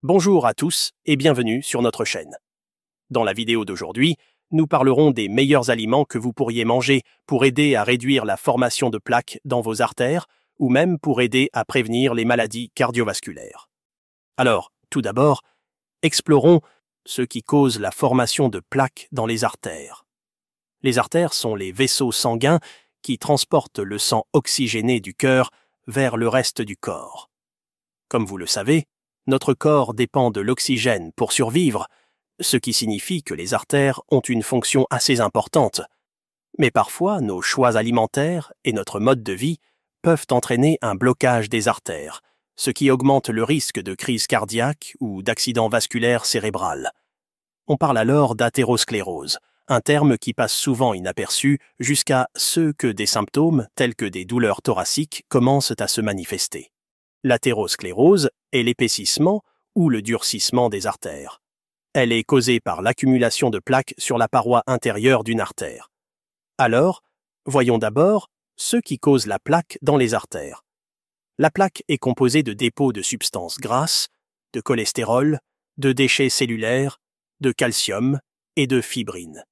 Bonjour à tous et bienvenue sur notre chaîne. Dans la vidéo d'aujourd'hui, nous parlerons des meilleurs aliments que vous pourriez manger pour aider à réduire la formation de plaques dans vos artères ou même pour aider à prévenir les maladies cardiovasculaires. Alors, tout d'abord, explorons ce qui cause la formation de plaques dans les artères. Les artères sont les vaisseaux sanguins qui transportent le sang oxygéné du cœur vers le reste du corps. Comme vous le savez, notre corps dépend de l'oxygène pour survivre, ce qui signifie que les artères ont une fonction assez importante. Mais parfois, nos choix alimentaires et notre mode de vie peuvent entraîner un blocage des artères, ce qui augmente le risque de crise cardiaque ou d'accident vasculaire cérébral. On parle alors d'athérosclérose, un terme qui passe souvent inaperçu jusqu'à ce que des symptômes tels que des douleurs thoraciques commencent à se manifester. L'athérosclérose est l'épaississement ou le durcissement des artères. Elle est causée par l'accumulation de plaques sur la paroi intérieure d'une artère. Alors, voyons d'abord ce qui cause la plaque dans les artères. La plaque est composée de dépôts de substances grasses, de cholestérol, de déchets cellulaires, de calcium et de fibrine.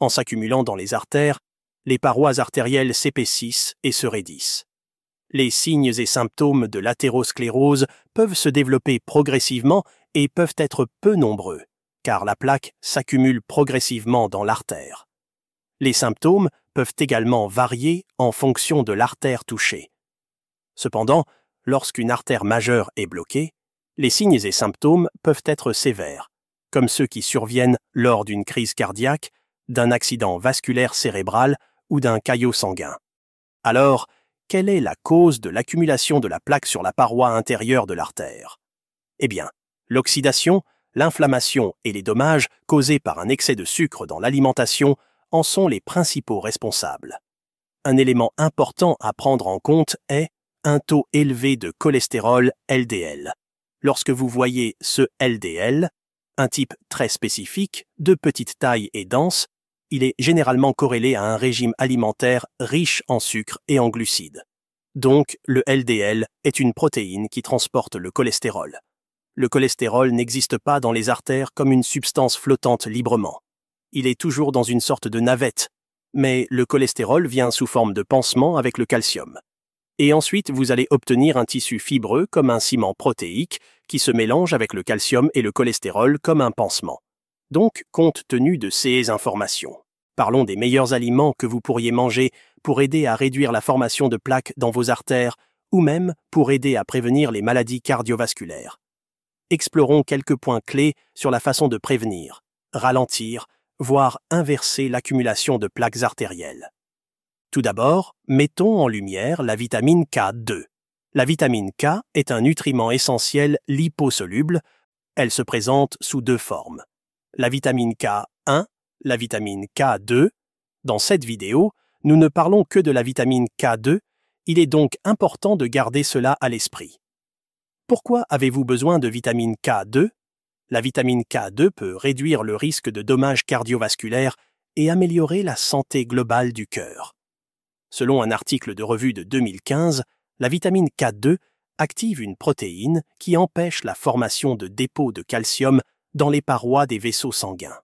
En s'accumulant dans les artères, les parois artérielles s'épaississent et se raidissent. Les signes et symptômes de l'athérosclérose peuvent se développer progressivement et peuvent être peu nombreux, car la plaque s'accumule progressivement dans l'artère. Les symptômes peuvent également varier en fonction de l'artère touchée. Cependant, lorsqu'une artère majeure est bloquée, les signes et symptômes peuvent être sévères, comme ceux qui surviennent lors d'une crise cardiaque, d'un accident vasculaire cérébral ou d'un caillot sanguin. Alors, quelle est la cause de l'accumulation de la plaque sur la paroi intérieure de l'artère? Eh bien, l'oxydation, l'inflammation et les dommages causés par un excès de sucre dans l'alimentation en sont les principaux responsables. Un élément important à prendre en compte est un taux élevé de cholestérol LDL. Lorsque vous voyez ce LDL, un type très spécifique, de petite taille et dense, il est généralement corrélé à un régime alimentaire riche en sucre et en glucides. Donc, le LDL est une protéine qui transporte le cholestérol. Le cholestérol n'existe pas dans les artères comme une substance flottante librement. Il est toujours dans une sorte de navette, mais le cholestérol vient sous forme de pansement avec le calcium. Et ensuite, vous allez obtenir un tissu fibreux comme un ciment protéique qui se mélange avec le calcium et le cholestérol comme un pansement. Donc, compte tenu de ces informations, parlons des meilleurs aliments que vous pourriez manger pour aider à réduire la formation de plaques dans vos artères ou même pour aider à prévenir les maladies cardiovasculaires. Explorons quelques points clés sur la façon de prévenir, ralentir, voire inverser l'accumulation de plaques artérielles. Tout d'abord, mettons en lumière la vitamine K2. La vitamine K est un nutriment essentiel liposoluble. Elle se présente sous deux formes. La vitamine K1, la vitamine K2. Dans cette vidéo, nous ne parlons que de la vitamine K2, il est donc important de garder cela à l'esprit. Pourquoi avez-vous besoin de vitamine K2? La vitamine K2 peut réduire le risque de dommages cardiovasculaires et améliorer la santé globale du cœur. Selon un article de revue de 2015, la vitamine K2 active une protéine qui empêche la formation de dépôts de calcium dans les parois des vaisseaux sanguins.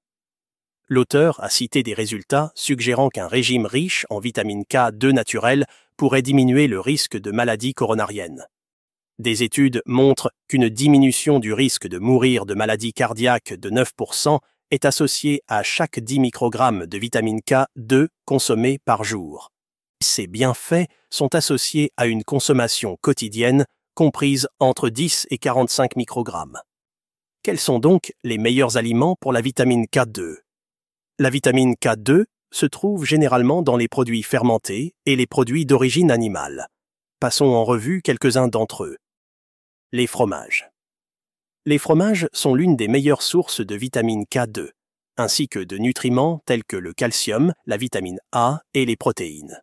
L'auteur a cité des résultats suggérant qu'un régime riche en vitamine K2 naturelle pourrait diminuer le risque de maladies coronariennes. Des études montrent qu'une diminution du risque de mourir de maladies cardiaques de 9% est associée à chaque 10 microgrammes de vitamine K2 consommés par jour. Ces bienfaits sont associés à une consommation quotidienne comprise entre 10 et 45 microgrammes. Quels sont donc les meilleurs aliments pour la vitamine K2? La vitamine K2 se trouve généralement dans les produits fermentés et les produits d'origine animale. Passons en revue quelques-uns d'entre eux. Les fromages. Les fromages sont l'une des meilleures sources de vitamine K2, ainsi que de nutriments tels que le calcium, la vitamine A et les protéines.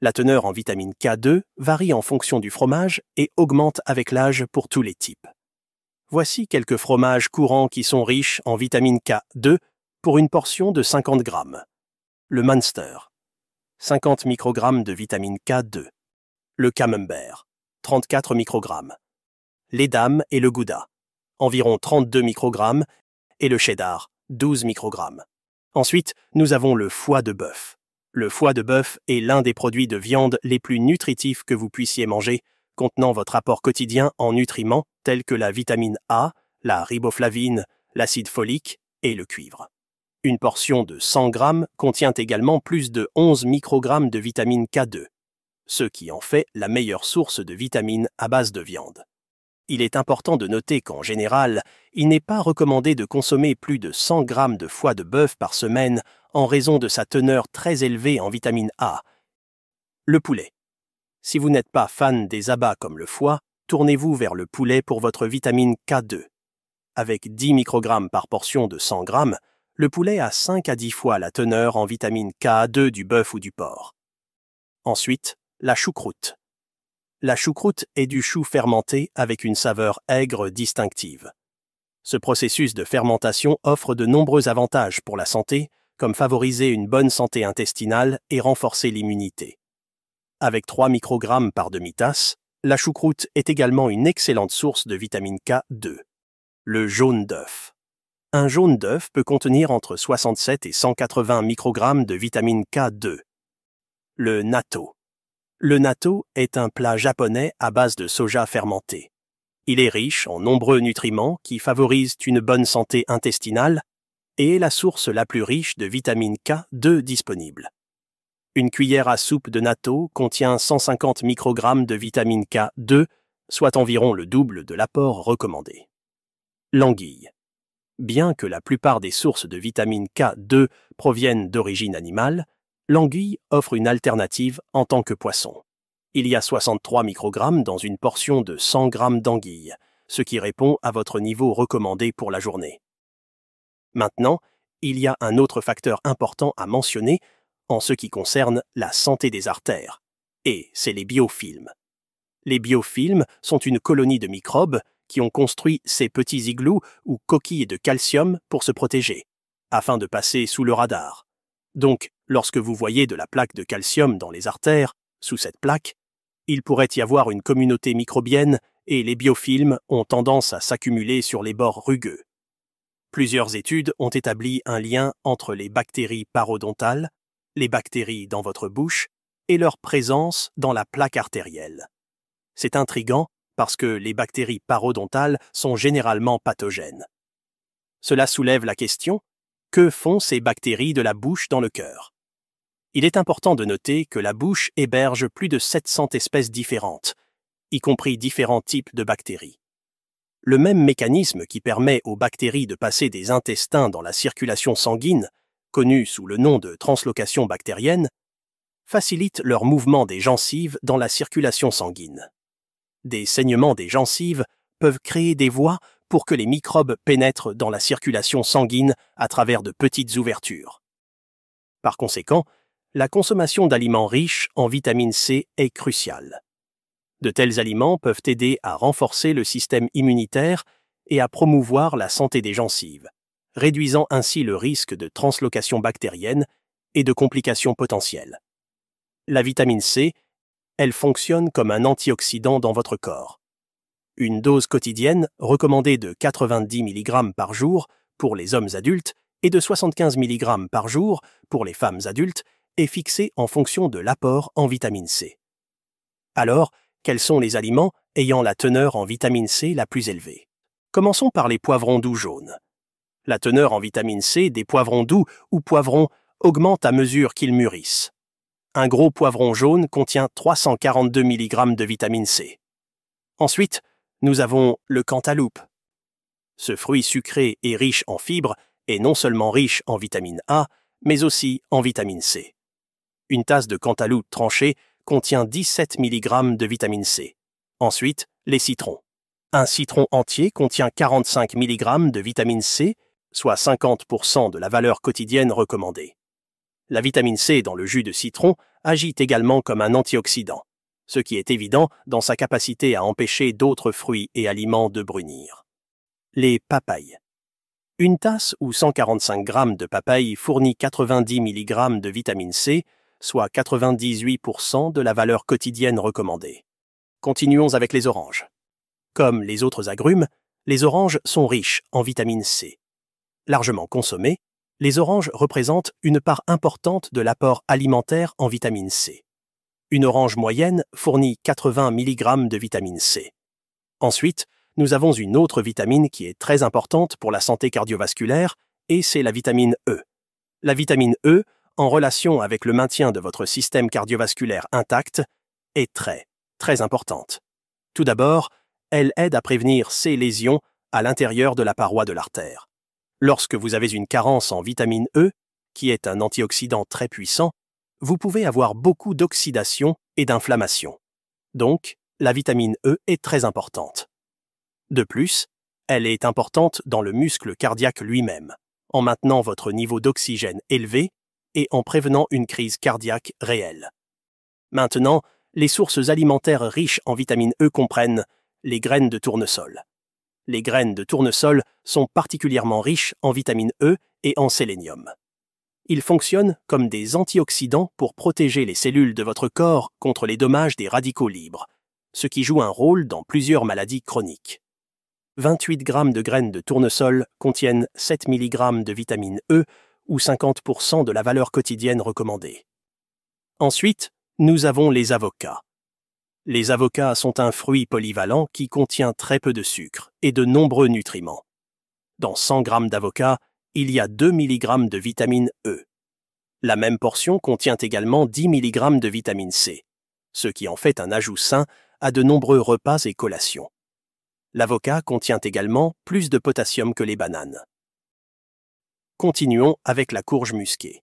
La teneur en vitamine K2 varie en fonction du fromage et augmente avec l'âge pour tous les types. Voici quelques fromages courants qui sont riches en vitamine K2 pour une portion de 50 grammes. Le Munster, 50 microgrammes de vitamine K2. Le Camembert, 34 microgrammes. L'Edam et le Gouda, environ 32 microgrammes, et le cheddar, 12 microgrammes. Ensuite, nous avons le foie de bœuf. Le foie de bœuf est l'un des produits de viande les plus nutritifs que vous puissiez manger, contenant votre apport quotidien en nutriments tels que la vitamine A, la riboflavine, l'acide folique et le cuivre. Une portion de 100 grammes contient également plus de 11 microgrammes de vitamine K2, ce qui en fait la meilleure source de vitamines à base de viande. Il est important de noter qu'en général, il n'est pas recommandé de consommer plus de 100 grammes de foie de bœuf par semaine en raison de sa teneur très élevée en vitamine A. Le poulet. Si vous n'êtes pas fan des abats comme le foie, tournez-vous vers le poulet pour votre vitamine K2. Avec 10 microgrammes par portion de 100 grammes, le poulet a 5 à 10 fois la teneur en vitamine K2 du bœuf ou du porc. Ensuite, la choucroute. La choucroute est du chou fermenté avec une saveur aigre distinctive. Ce processus de fermentation offre de nombreux avantages pour la santé, comme favoriser une bonne santé intestinale et renforcer l'immunité. Avec 3 microgrammes par demi-tasse, la choucroute est également une excellente source de vitamine K2. Le jaune d'œuf. Un jaune d'œuf peut contenir entre 67 et 180 microgrammes de vitamine K2. Le natto. Le natto est un plat japonais à base de soja fermenté. Il est riche en nombreux nutriments qui favorisent une bonne santé intestinale et est la source la plus riche de vitamine K2 disponible. Une cuillère à soupe de natto contient 150 microgrammes de vitamine K2, soit environ le double de l'apport recommandé. L'anguille. Bien que la plupart des sources de vitamine K2 proviennent d'origine animale, l'anguille offre une alternative en tant que poisson. Il y a 63 microgrammes dans une portion de 100 grammes d'anguille, ce qui répond à votre niveau recommandé pour la journée. Maintenant, il y a un autre facteur important à mentionner en ce qui concerne la santé des artères, et c'est les biofilms. Les biofilms sont une colonie de microbes qui ont construit ces petits igloos ou coquilles de calcium pour se protéger, afin de passer sous le radar. Donc, lorsque vous voyez de la plaque de calcium dans les artères, sous cette plaque, il pourrait y avoir une communauté microbienne et les biofilms ont tendance à s'accumuler sur les bords rugueux. Plusieurs études ont établi un lien entre les bactéries parodontales, les bactéries dans votre bouche et leur présence dans la plaque artérielle. C'est intriguant parce que les bactéries parodontales sont généralement pathogènes. Cela soulève la question: que font ces bactéries de la bouche dans le cœur? Il est important de noter que la bouche héberge plus de 700 espèces différentes, y compris différents types de bactéries. Le même mécanisme qui permet aux bactéries de passer des intestins dans la circulation sanguine, connu sous le nom de translocation bactérienne, facilite leur mouvement des gencives dans la circulation sanguine. Des saignements des gencives peuvent créer des voies pour que les microbes pénètrent dans la circulation sanguine à travers de petites ouvertures. Par conséquent, la consommation d'aliments riches en vitamine C est cruciale. De tels aliments peuvent aider à renforcer le système immunitaire et à promouvoir la santé des gencives, réduisant ainsi le risque de translocation bactérienne et de complications potentielles. La vitamine C, elle fonctionne comme un antioxydant dans votre corps. Une dose quotidienne recommandée de 90 mg par jour pour les hommes adultes et de 75 mg par jour pour les femmes adultes est fixée en fonction de l'apport en vitamine C. Alors, quels sont les aliments ayant la teneur en vitamine C la plus élevée? Commençons par les poivrons doux jaunes. La teneur en vitamine C des poivrons doux ou poivrons augmente à mesure qu'ils mûrissent. Un gros poivron jaune contient 342 mg de vitamine C. Ensuite, nous avons le cantaloupe. Ce fruit sucré et riche en fibres est non seulement riche en vitamine A, mais aussi en vitamine C. Une tasse de cantaloupe tranché contient 17 mg de vitamine C. Ensuite, les citrons. Un citron entier contient 45 mg de vitamine C, soit 50% de la valeur quotidienne recommandée. La vitamine C dans le jus de citron agit également comme un antioxydant, ce qui est évident dans sa capacité à empêcher d'autres fruits et aliments de brunir. Les papayes. Une tasse ou 145 g de papaye fournit 90 mg de vitamine C, soit 98% de la valeur quotidienne recommandée. Continuons avec les oranges. Comme les autres agrumes, Les oranges sont riches en vitamine C. Largement consommées, les oranges représentent une part importante de l'apport alimentaire en vitamine C. Une orange moyenne fournit 80 mg de vitamine C. Ensuite, nous avons une autre vitamine qui est très importante pour la santé cardiovasculaire, et c'est la vitamine E. La vitamine E, en relation avec le maintien de votre système cardiovasculaire intact, est très importante. Tout d'abord, elle aide à prévenir ces lésions à l'intérieur de la paroi de l'artère. Lorsque vous avez une carence en vitamine E, qui est un antioxydant très puissant, vous pouvez avoir beaucoup d'oxydation et d'inflammation. Donc, la vitamine E est très importante. De plus, elle est importante dans le muscle cardiaque lui-même, en maintenant votre niveau d'oxygène élevé et en prévenant une crise cardiaque réelle. Maintenant, les sources alimentaires riches en vitamine E comprennent les graines de tournesol. Les graines de tournesol sont particulièrement riches en vitamine E et en sélénium. Ils fonctionnent comme des antioxydants pour protéger les cellules de votre corps contre les dommages des radicaux libres, ce qui joue un rôle dans plusieurs maladies chroniques. 28 g de graines de tournesol contiennent 7 mg de vitamine E ou 50% de la valeur quotidienne recommandée. Ensuite, nous avons les avocats. Les avocats sont un fruit polyvalent qui contient très peu de sucre et de nombreux nutriments. Dans 100 g d'avocat, il y a 2 mg de vitamine E. La même portion contient également 10 mg de vitamine C, ce qui en fait un ajout sain à de nombreux repas et collations. L'avocat contient également plus de potassium que les bananes. Continuons avec la courge musquée.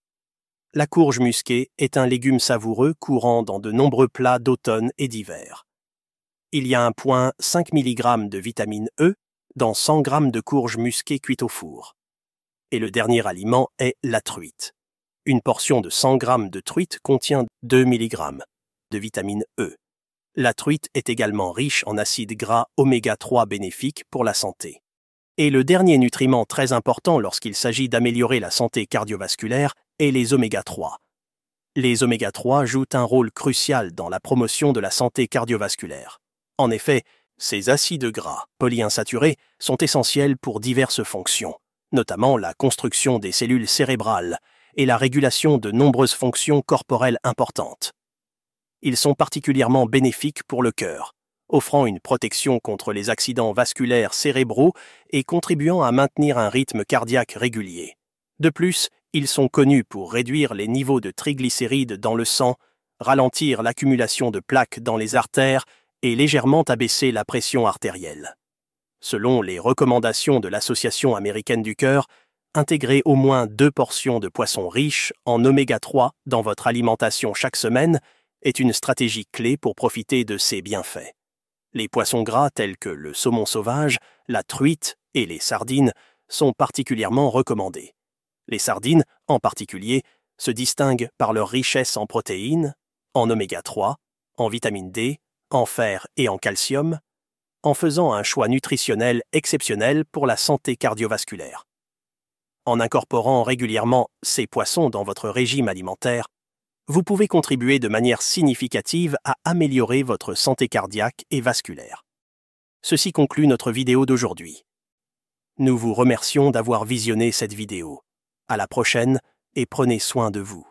La courge musquée est un légume savoureux courant dans de nombreux plats d'automne et d'hiver. Il y a 1,5 mg de vitamine E dans 100 g de courge musquée cuite au four. Et le dernier aliment est la truite. Une portion de 100 g de truite contient 2 mg de vitamine E. La truite est également riche en acides gras oméga 3 bénéfiques pour la santé. Et le dernier nutriment très important lorsqu'il s'agit d'améliorer la santé cardiovasculaire est les oméga 3. Les oméga 3 jouent un rôle crucial dans la promotion de la santé cardiovasculaire. En effet, ces acides gras polyinsaturés sont essentiels pour diverses fonctions, notamment la construction des cellules cérébrales et la régulation de nombreuses fonctions corporelles importantes. Ils sont particulièrement bénéfiques pour le cœur, offrant une protection contre les accidents vasculaires cérébraux et contribuant à maintenir un rythme cardiaque régulier. De plus, ils sont connus pour réduire les niveaux de triglycérides dans le sang, ralentir l'accumulation de plaques dans les artères et légèrement abaisser la pression artérielle. Selon les recommandations de l'Association américaine du cœur, intégrer au moins 2 portions de poissons riches en oméga 3 dans votre alimentation chaque semaine est une stratégie clé pour profiter de ces bienfaits. Les poissons gras tels que le saumon sauvage, la truite et les sardines sont particulièrement recommandés. Les sardines, en particulier, se distinguent par leur richesse en protéines, en oméga 3, en vitamine D, en fer et en calcium, en faisant un choix nutritionnel exceptionnel pour la santé cardiovasculaire. En incorporant régulièrement ces poissons dans votre régime alimentaire, vous pouvez contribuer de manière significative à améliorer votre santé cardiaque et vasculaire. Ceci conclut notre vidéo d'aujourd'hui. Nous vous remercions d'avoir visionné cette vidéo. À la prochaine et prenez soin de vous.